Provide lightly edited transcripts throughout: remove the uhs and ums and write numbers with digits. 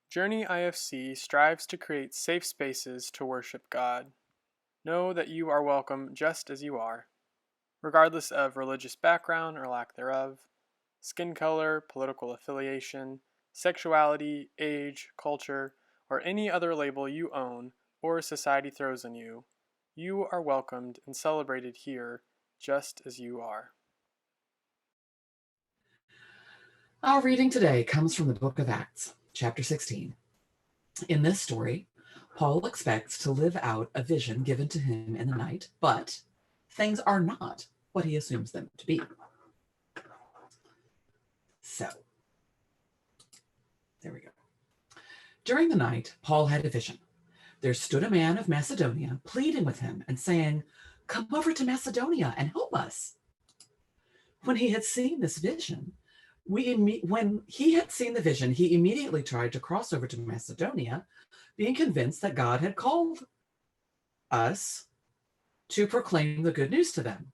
Journey IFC strives to create safe spaces to worship God. Know that you are welcome just as you are, regardless of religious background or lack thereof, skin color, political affiliation, sexuality, age, culture, or any other label you own or society throws on you. You are welcomed and celebrated here just as you are. Our reading today comes from the book of Acts, chapter 16. In this story, Paul expects to live out a vision given to him in the night, but things are not what he assumes them to be. So, there we go. During the night, Paul had a vision. There stood a man of Macedonia pleading with him and saying, "Come over to Macedonia and help us." When he had seen this vision, when he had seen the vision, he immediately tried to cross over to Macedonia, being convinced that God had called us to proclaim the good news to them.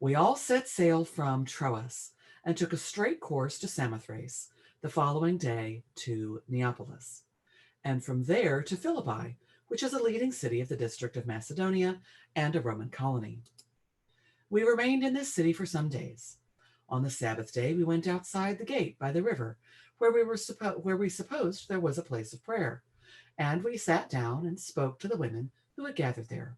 We all set sail from Troas and took a straight course to Samothrace, the following day to Neapolis, and from there to Philippi, which is a leading city of the district of Macedonia and a Roman colony. We remained in this city for some days. On the Sabbath day, we went outside the gate by the river, where we supposed there was a place of prayer, and we sat down and spoke to the women who had gathered there.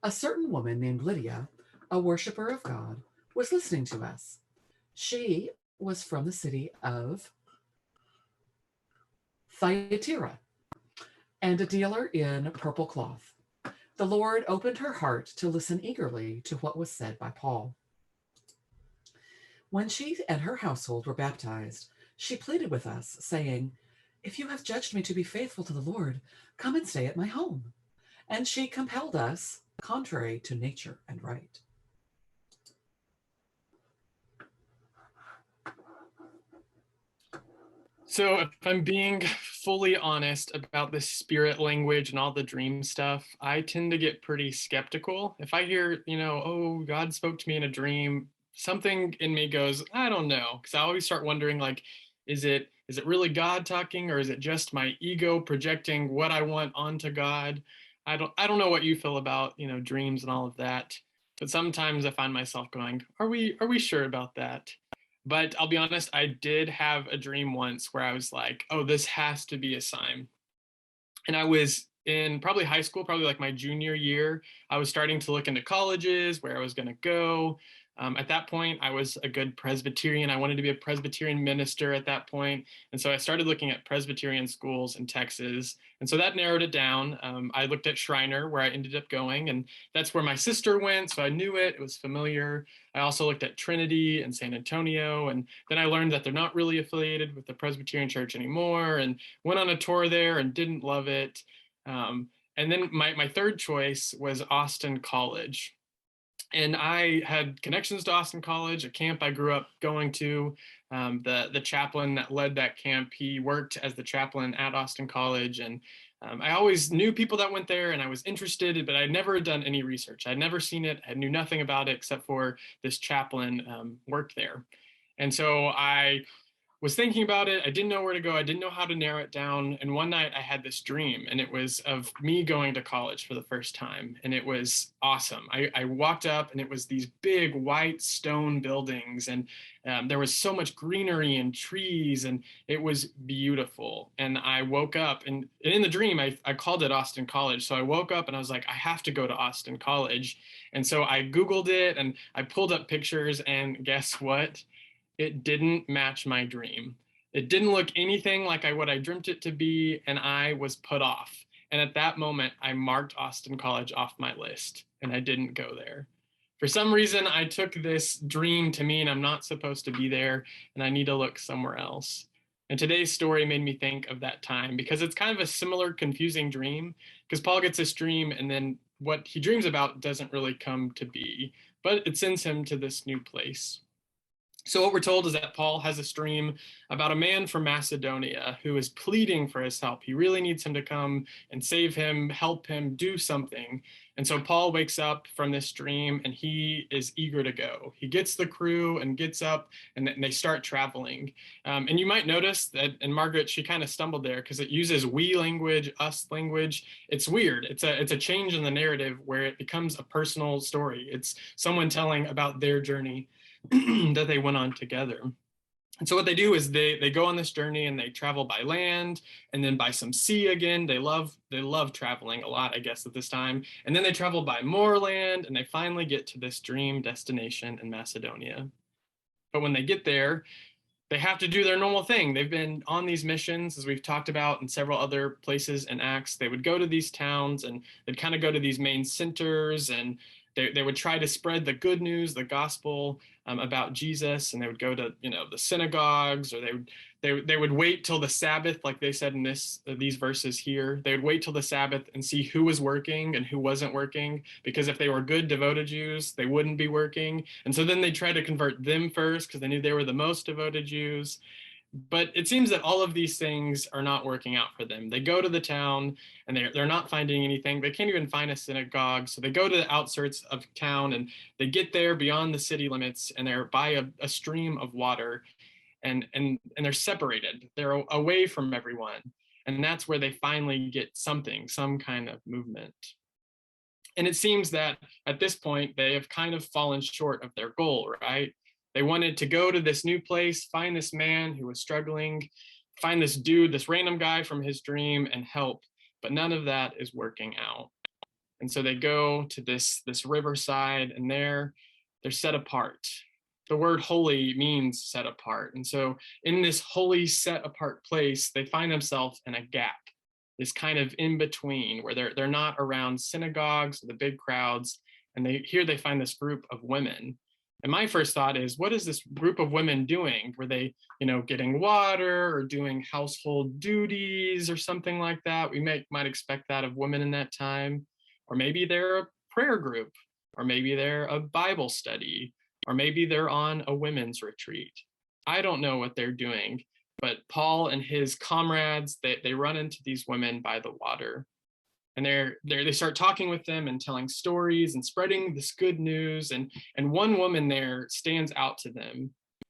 A certain woman named Lydia, a worshiper of God, was listening to us. She was from the city of Thyatira and a dealer in purple cloth. The Lord opened her heart to listen eagerly to what was said by Paul. When she and her household were baptized, she pleaded with us, saying, "If you have judged me to be faithful to the Lord, come and stay at my home." And she compelled us, contrary to nature and right. So, if I'm being fully honest about the spirit language and all the dream stuff, I tend to get pretty skeptical. If I hear, oh, God spoke to me in a dream, something in me goes, I don't know, because I always start wondering, like, is it really God talking, or is it just my ego projecting what I want onto God? I don't know what you feel about, dreams and all of that, but sometimes I find myself going, are we sure about that? But I'll be honest, I did have a dream once where I was like, oh, this has to be a sign. And I was in probably high school, probably like my junior year. I was starting to look into colleges, where I was going to go. At that point, I was a good Presbyterian. I wanted to be a Presbyterian minister at that point. And so I started looking at Presbyterian schools in Texas. And so that narrowed it down. I looked at Shriner, where I ended up going, and that's where my sister went. So I knew it. It was familiar. I also looked at Trinity and San Antonio. And then I learned that they're not really affiliated with the Presbyterian Church anymore, and went on a tour there and didn't love it. And then my third choice was Austin College. And I had connections to Austin College, a camp I grew up going to. The chaplain that led that camp, he worked as the chaplain at Austin College. And I always knew people that went there, and I was interested, but I'd never done any research. I'd never seen it. I knew nothing about it except for this chaplain worked there. And so I was thinking about it. I didn't know where to go. I didn't know how to narrow it down. And one night I had this dream, and it was of me going to college for the first time. And it was awesome. I walked up, and it was these big white stone buildings, and there was so much greenery and trees, and it was beautiful. And I woke up, and in the dream, I called it Austin College. So I woke up and I was like, I have to go to Austin College. And so I Googled it, and I pulled up pictures, and guess what? It didn't match my dream. It didn't look anything like what I dreamt it to be, and I was put off. And at that moment, I marked Austin College off my list, and I didn't go there. For some reason, I took this dream to mean I'm not supposed to be there, and I need to look somewhere else. And today's story made me think of that time, because it's kind of a similar, confusing dream, because Paul gets this dream, and then what he dreams about doesn't really come to be, but it sends him to this new place. So what we're told is that Paul has a dream about a man from Macedonia who is pleading for his help. He really needs him to come and save him, help him, do something. And so Paul wakes up from this dream and he is eager to go. He gets the crew and gets up and they start traveling. And you might notice that, and Margaret, she kind of stumbled there because it uses we language, us language. It's weird. It's a change in the narrative where it becomes a personal story. It's someone telling about their journey that they went on together. And so what they do is they go on this journey and they travel by land and then by some sea again. They love traveling a lot, I guess, at this time. And then they travel by more land and they finally get to this dream destination in Macedonia. But when they get there, they have to do their normal thing. They've been on these missions, as we've talked about in several other places in Acts. They would go to these towns and they'd kind of go to these main centers and they would try to spread the good news, the gospel about Jesus, and they would go to the synagogues, or they would wait till the Sabbath, like they said in these verses here. They would wait till the Sabbath and see who was working and who wasn't working, because if they were good, devoted Jews, they wouldn't be working. And so then they tried to convert them first because they knew they were the most devoted Jews. But it seems that all of these things are not working out for them. They go to the town and they're not finding anything. They can't even find a synagogue. So they go to the outskirts of town and they get there beyond the city limits and they're by a stream of water, and they're separated. They're away from everyone. And that's where they finally get something, some kind of movement. And it seems that at this point, they have kind of fallen short of their goal, right? They wanted to go to this new place, find this man who was struggling, find this dude, this random guy from his dream, and help. But none of that is working out. And so they go to this riverside, and they're set apart. The word holy means set apart. And so in this holy, set apart place, they find themselves in a gap, this kind of in between where they're not around synagogues or the big crowds. And they find this group of women. And my first thought is, what is this group of women doing? Were they, getting water or doing household duties or something like that? We might expect that of women in that time. Or maybe they're a prayer group, or maybe they're a Bible study, or maybe they're on a women's retreat. I don't know what they're doing, but Paul and his comrades, they run into these women by the water. And they start talking with them and telling stories and spreading this good news. And one woman there stands out to them.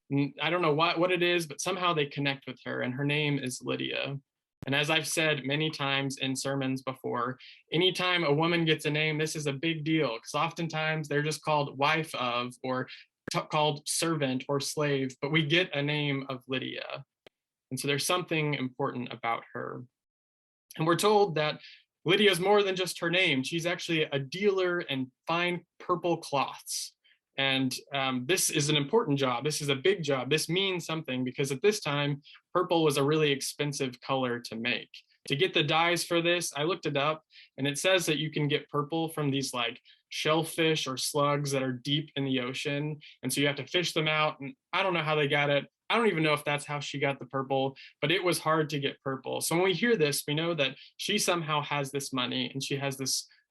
And I don't know what it is, but somehow they connect with her, and her name is Lydia. And as I've said many times in sermons before, anytime a woman gets a name, this is a big deal, because oftentimes they're just called wife of, or called servant or slave, but we get a name of Lydia. And so there's something important about her. And we're told that Lydia is more than just her name. She's actually a dealer in fine purple cloths. And this is an important job. This is a big job. This means something, because at this time, purple was a really expensive color to make. To get the dyes for this, I looked it up, and it says that you can get purple from these like shellfish or slugs that are deep in the ocean. And so you have to fish them out. And I don't know how they got it. I don't even know if that's how she got the purple, but it was hard to get purple. So when we hear this, we know that she somehow has this money, and she has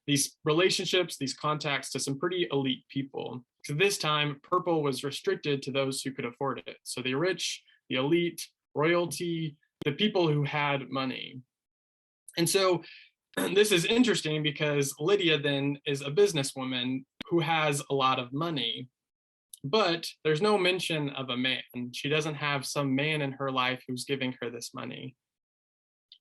these relationships, these contacts to some pretty elite people. So this time, purple was restricted to those who could afford it. So the rich, the elite, royalty, the people who had money. And so this is interesting because Lydia then is a businesswoman who has a lot of money. But there's no mention of a man. She doesn't have some man in her life who's giving her this money.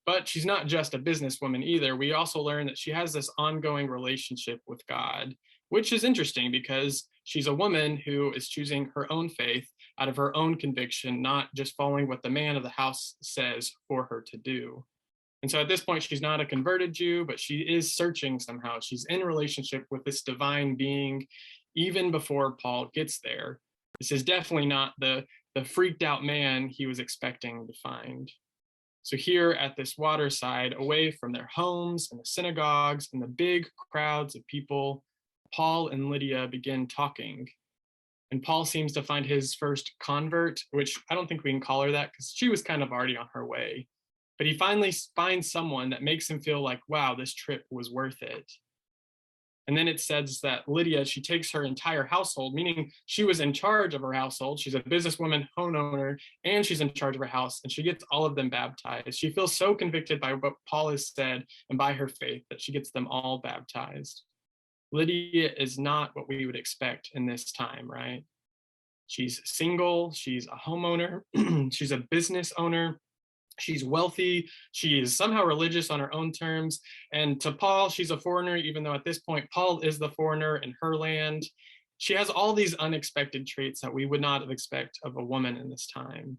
But she's not just a businesswoman either. We also learn that she has this ongoing relationship with God, which is interesting because she's a woman who is choosing her own faith out of her own conviction, not just following what the man of the house says for her to do. And so at this point, she's not a converted Jew, but she is searching somehow. She's in relationship with this divine being even before Paul gets there. This is definitely not the freaked out man he was expecting to find. So here at this waterside, away from their homes and the synagogues and the big crowds of people, Paul and Lydia begin talking. And Paul seems to find his first convert, which I don't think we can call her that because she was kind of already on her way. But he finally finds someone that makes him feel like, wow, this trip was worth it. And then it says that Lydia, she takes her entire household, meaning she was in charge of her household. She's a businesswoman, homeowner, and she's in charge of her house, and she gets all of them baptized. She feels so convicted by what Paul has said and by her faith that she gets them all baptized. Lydia is not what we would expect in this time, right? She's single, she's a homeowner, she's a business owner, she's wealthy, she is somehow religious on her own terms. And to Paul, she's a foreigner, even though at this point, Paul is the foreigner in her land. She has all these unexpected traits that we would not have expected of a woman in this time.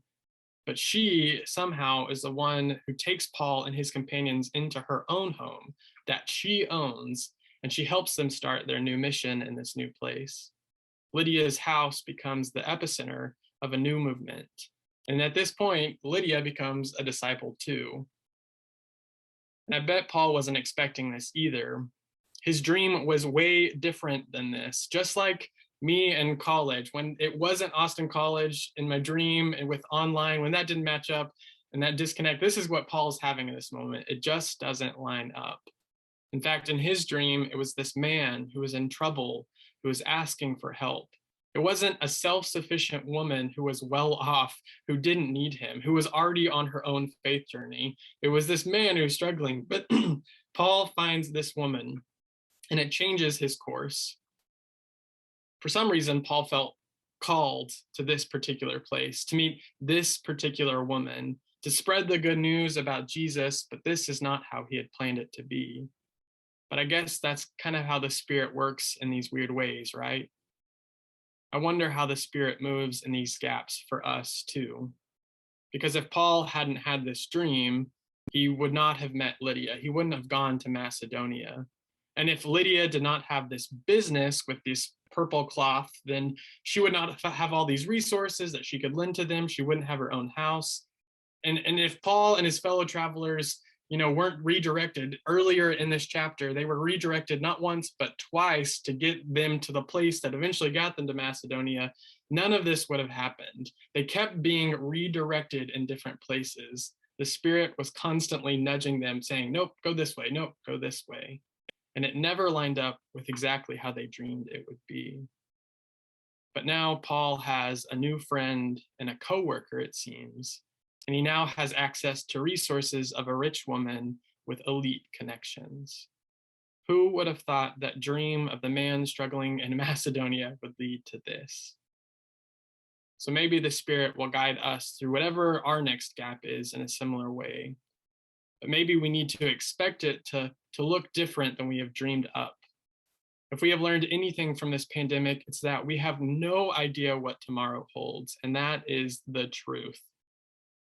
But she somehow is the one who takes Paul and his companions into her own home that she owns, and she helps them start their new mission in this new place. Lydia's house becomes the epicenter of a new movement. And at this point, Lydia becomes a disciple too. And I bet Paul wasn't expecting this either. His dream was way different than this. Just like me in college, when it wasn't Austin College in my dream and with online, when that didn't match up and that disconnect, this is what Paul's having in this moment. It just doesn't line up. In fact, in his dream, it was this man who was in trouble, who was asking for help. It wasn't a self-sufficient woman who was well off, who didn't need him, who was already on her own faith journey. It was this man who was struggling. But Paul finds this woman, and it changes his course. For some reason, Paul felt called to this particular place, to meet this particular woman, to spread the good news about Jesus, but this is not how he had planned it to be. But I guess that's kind of how the Spirit works in these weird ways, right? I wonder how the Spirit moves in these gaps for us too. Because if Paul hadn't had this dream, he would not have met Lydia. He wouldn't have gone to Macedonia. And if Lydia did not have this business with this purple cloth, then she would not have all these resources that she could lend to them. She wouldn't have her own house. And if Paul and his fellow travelers weren't redirected earlier in this chapter, they were redirected not once, but twice to get them to the place that eventually got them to Macedonia. None of this would have happened. They kept being redirected in different places. The Spirit was constantly nudging them, saying, nope, go this way. Nope, go this way. And it never lined up with exactly how they dreamed it would be. But now Paul has a new friend and a coworker, it seems. And he now has access to resources of a rich woman with elite connections. Who would have thought that dream of the man struggling in Macedonia would lead to this? So maybe the Spirit will guide us through whatever our next gap is in a similar way. But maybe we need to expect it to look different than we have dreamed up. If we have learned anything from this pandemic, it's that we have no idea what tomorrow holds, and that is the truth.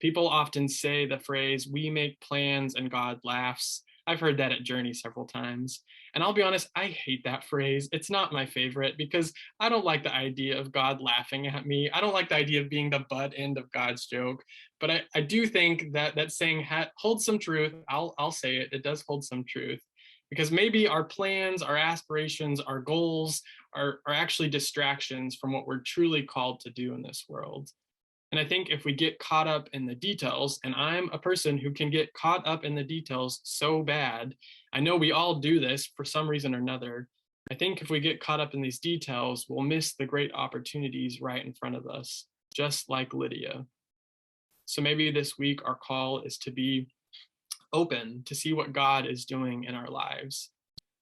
People often say the phrase, we make plans and God laughs. I've heard that at Journey several times. And I'll be honest, I hate that phrase. It's not my favorite because I don't like the idea of God laughing at me. I don't like the idea of being the butt end of God's joke. But I do think that saying holds some truth. I'll say it. It does hold some truth. Because maybe our plans, our aspirations, our goals are actually distractions from what we're truly called to do in this world. And I think if we get caught up in the details, and I'm a person who can get caught up in the details so bad, I know we all do this for some reason or another. I think if we get caught up in these details, we'll miss the great opportunities right in front of us, just like Lydia. So maybe this week our call is to be open to see what God is doing in our lives.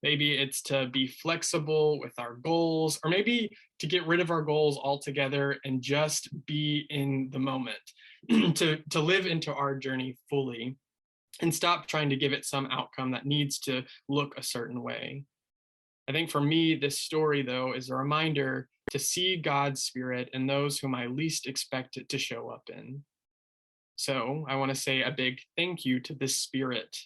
Maybe it's to be flexible with our goals, or maybe to get rid of our goals altogether and just be in the moment, to live into our journey fully and stop trying to give it some outcome that needs to look a certain way. I think for me, this story, though, is a reminder to see God's Spirit in those whom I least expect it to show up in. So I want to say a big thank you to the Spirit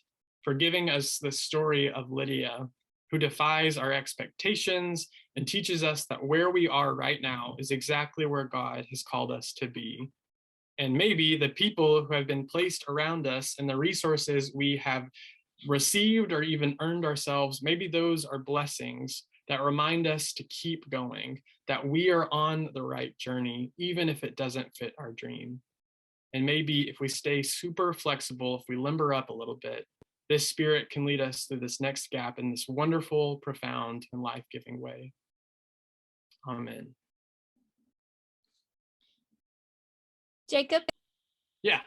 for giving us the story of Lydia, who defies our expectations and teaches us that where we are right now is exactly where God has called us to be. And maybe the people who have been placed around us and the resources we have received or even earned ourselves, maybe those are blessings that remind us to keep going, that we are on the right journey, even if it doesn't fit our dream. And maybe if we stay super flexible, if we limber up a little bit, this Spirit can lead us through this next gap in this wonderful, profound, and life-giving way. Amen. Jacob? Yeah.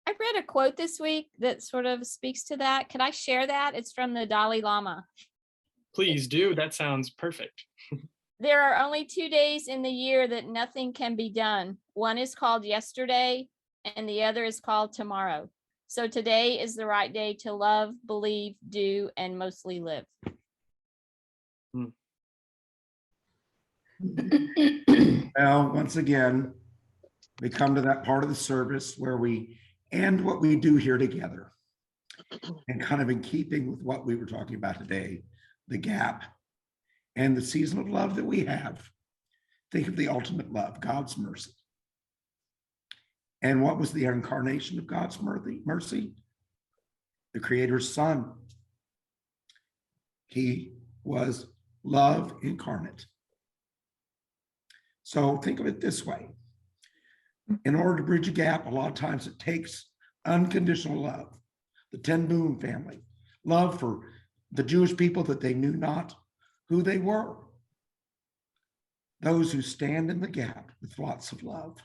I read a quote this week that sort of speaks to that. Can I share that? It's from the Dalai Lama. Please do. That sounds perfect. There are only 2 days in the year that nothing can be done. One is called yesterday, and the other is called tomorrow. So today is the right day to love, believe, do, and mostly live. Well, once again, we come to that part of the service where we end what we do here together. And kind of in keeping with what we were talking about today, the gap and the season of love that we have. Think of the ultimate love, God's mercy. And what was the incarnation of God's mercy? The Creator's Son. He was love incarnate. So think of it this way. In order to bridge a gap, a lot of times it takes unconditional love. The Ten Boom family, love for the Jewish people that they knew not who they were. Those who stand in the gap with lots of love.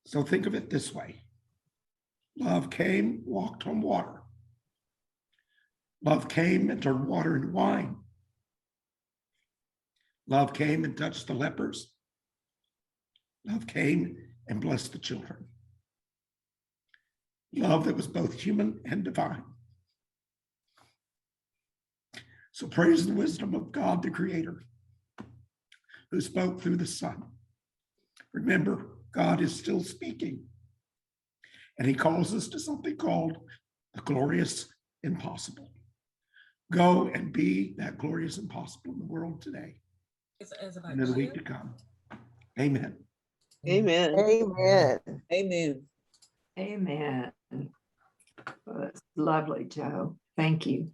So think of it this way. Love came, walked on water. Love came and turned water into wine. Love came and touched the lepers. Love came and blessed the children. Love that was both human and divine. So praise the wisdom of God, the Creator, who spoke through the Son. Remember, God is still speaking, and he calls us to something called the glorious impossible. Go and be that glorious impossible in the world today and in the week to come. Amen. Amen. Amen. Amen. Amen. Well, that's lovely, Joe. Thank you.